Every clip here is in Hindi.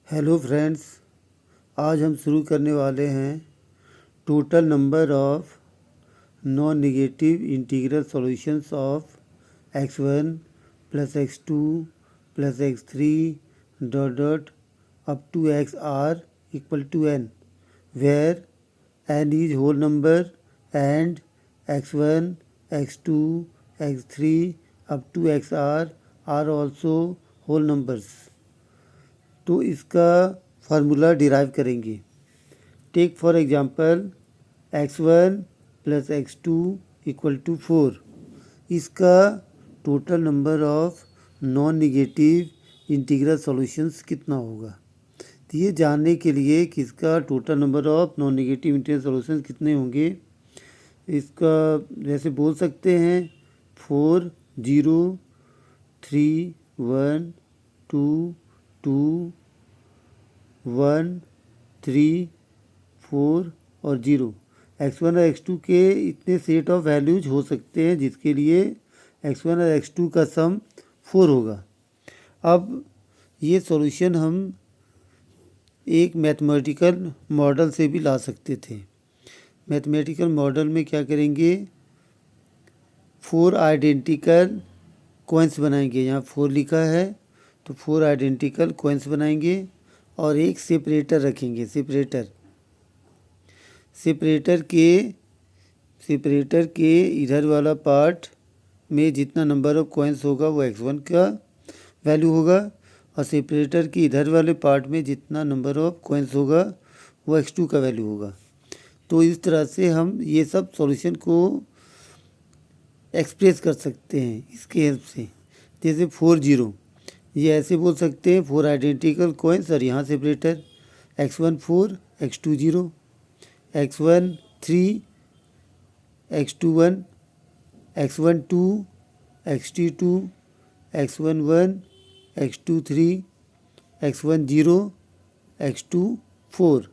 हेलो फ्रेंड्स, आज हम शुरू करने वाले हैं total number of non negative integral solutions of x1 plus x2 plus x3 dot dot up to xr equal to n, where n is whole number and x1, x2, x3 up to xr are also whole numbers. तो इसका फार्मूला डिराइव करेंगे। Take for example x1 plus x2 equal to 4। इसका total number of non negative integral solutions कितना होगा। तो ये जानने के लिए कि इसका total number of non negative integral solutions कितने होंगे, इसका जैसे बोल सकते हैं 4 0 3 1 2 2 1 3 4 और 0। x1 और x2 के इतने सेट ऑफ वैल्यूज हो सकते हैं जिसके लिए x1 और x2 का सम 4 होगा। अब ये सॉल्यूशन हम एक मैथमेटिकल मॉडल से भी ला सकते थे। मैथमेटिकल मॉडल में क्या करेंगे, 4 आइडेंटिकल कॉइन्स बनाएंगे। यहाँ 4 लिखा है तो 4 आइडेंटिकल कॉइन्स बनाएंगे और एक सेपरेटर रखेंगे। सेपरेटर के इधर वाला पार्ट में जितना नंबर ऑफ कॉइन्स होगा वो x1 का वैल्यू होगा और सेपरेटर के इधर वाले पार्ट में जितना नंबर ऑफ कॉइन्स होगा वो x2 का वैल्यू होगा। तो इस तरह से हम ये सब सॉल्यूशन को एक्सप्रेस कर सकते हैं इसके हेल्प से। जैसे 4 0, ये ऐसे बोल सकते हैं 4 आइडेंटिकल कॉइन्स और यहाँ separator x1 4 x2 0, x1 3 x2 1, x1 2 x2 2, x1 1 x2 3, x1 0 x2 4।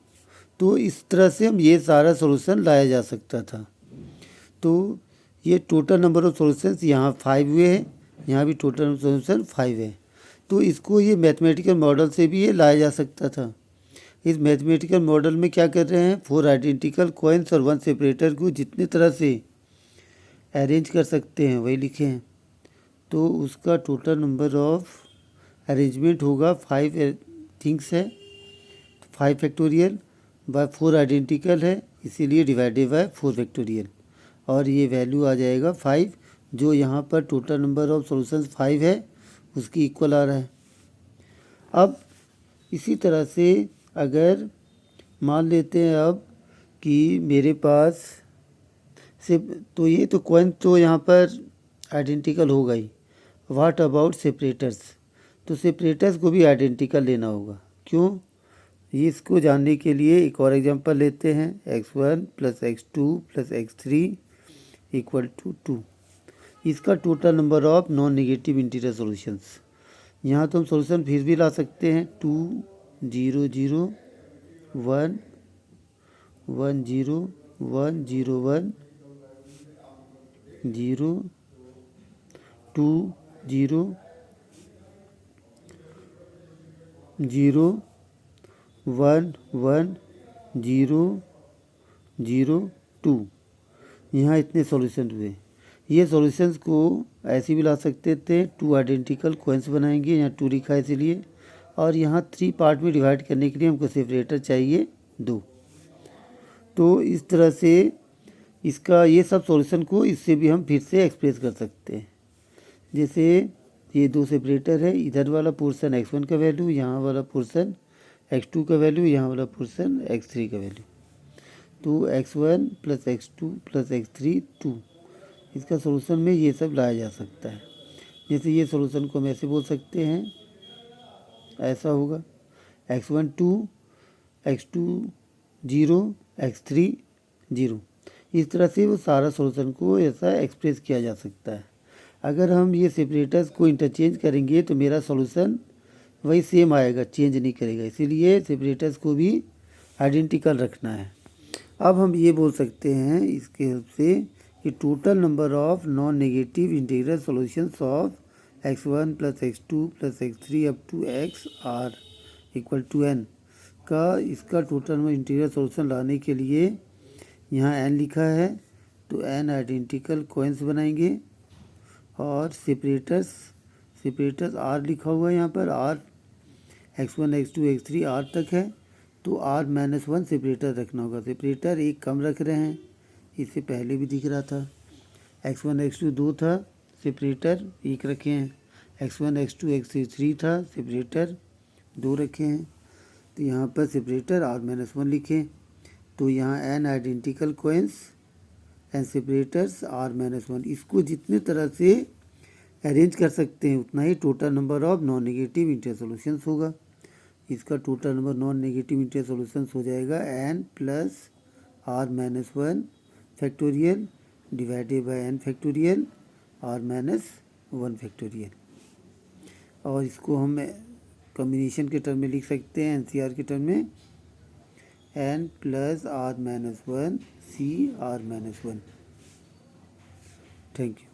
तो इस तरह से हम ये सारा सॉल्यूशन लाया जा सकता था। तो ये टोटल नंबर ऑफ सॉल्यूशंस यहाँ 5 हुए हैं, यहाँ भी टोटल नंबर सॉल्यूशन 5 है। तो इसको ये मैथमेटिकल मॉडल से भी ये लाया जा सकता था। इस मैथमेटिकल मॉडल में क्या कर रहे हैं, 4 आइडेंटिकल कॉइन्स और 1 सेपरेटर को जितने तरह से अरेंज कर सकते हैं वही लिखे हैं। तो उसका टोटल नंबर ऑफ अरेंजमेंट होगा 5 थिंग्स है, 5 फैक्टोरियल बाय 4 आइडेंटिकल है, इसीलिए डिवाइडेड बाय 4 फैक्टोरियल और ये वैल्यू आ जाएगा 5, जो यहाँ पर टोटल नंबर ऑफ सॉल्यूशंस 5 है उसकी इक्वल आ रहा है। अब इसी तरह से अगर मान लेते हैं अब कि मेरे पास से, तो ये तो कॉइन तो यहाँ पर आइडेंटिकल होगा ही। व्हाट अबाउट सेपरेटर्स, तो सेपरेटर्स को भी आइडेंटिकल लेना होगा। क्यों, इसको जानने के लिए एक और एग्जांपल लेते हैं x1 plus x2 plus x3 equal to 2। इसका total number of non negative integral solutions, यहाँ तो हम सॉल्यूशन फिर भी ला सकते हैं 2 0 0 1 1 0 1 0 1 0 2 0 0 1 1 0 0 2। यहाँ इतने सॉल्यूशन हुए। ये सॉल्यूशंस को ऐसे भी ला सकते थे, 2 आइडेंटिकल कॉइन्स बनाएंगे, यहाँ 2 लिखा है इसीलिए, और यहाँ 3 पार्ट में डिवाइड करने के लिए हमको सेपरेटर चाहिए 2। तो इस तरह से इसका ये सब सॉल्यूशन को इससे भी हम फिर से एक्सप्रेस कर सकते हैं। जैसे ये 2 सेपरेटर है, इधर वाला पोर्शन x1 का वैल्यू, यहाँ वाला पोर्शन x2 का वैल्यू, यहाँ वाला पोर्शन x3 का वैल्यू। तो x1 plus x2 plus x3 2, इसका सॉल्यूशन में ये सब लाया जा सकता है। जैसे ये सॉल्यूशन को हम ऐसे बोल सकते हैं, ऐसा होगा x1 2 x2 0 x3 0। इस तरह से वो सारा सॉल्यूशन को ऐसा एक्सप्रेस किया जा सकता है। अगर हम ये सेपरेटर्स को इंटरचेंज करेंगे तो मेरा सॉल्यूशन वही सेम आएगा, चेंज नहीं करेगा, इसीलिए सेपरेटर्स को भी आइडेंटिकल रखना है। अब हम ये बोल सकते हैं इसके हेल्प से कि total number of non negative integral solutions of x1 plus x2 plus x3 up to x R equal to n का इसका टोटल नंबर इंटीग्रल सॉल्यूशन लाने के लिए यहाँ n लिखा है तो n आइडेंटिकल कॉइन्स बनाएंगे और सेपरेटर्स r लिखा हुआ है यहाँ पर r x1 x2 x3 r तक है तो r-1 सेपरेटर रखना होगा। सेपरेटर एक कम रख रहे हैं, इससे पहले भी दिख रहा था। x1 x2 2 था, सेपरेटर एक रखे हैं। x1 x2 x3 3 था, सेपरेटर 2 रखे हैं। तो यहाँ पर सेपरेटर r-1 लिखें तो यहाँ n identical coins and separators r-1। इसको जितने तरह से अरेंज कर सकते हैं उतना ही total number of non negative integer solutions होगा। इसका total number non negative integer solutions हो जाएगा n plus r-1 factorial divided by n factorial r-1 factorial. और इसको हम कॉम्बिनेशन के टर्म में लिख सकते हैं, NCR के टर्म में n plus r-1 C r-1। Thank you.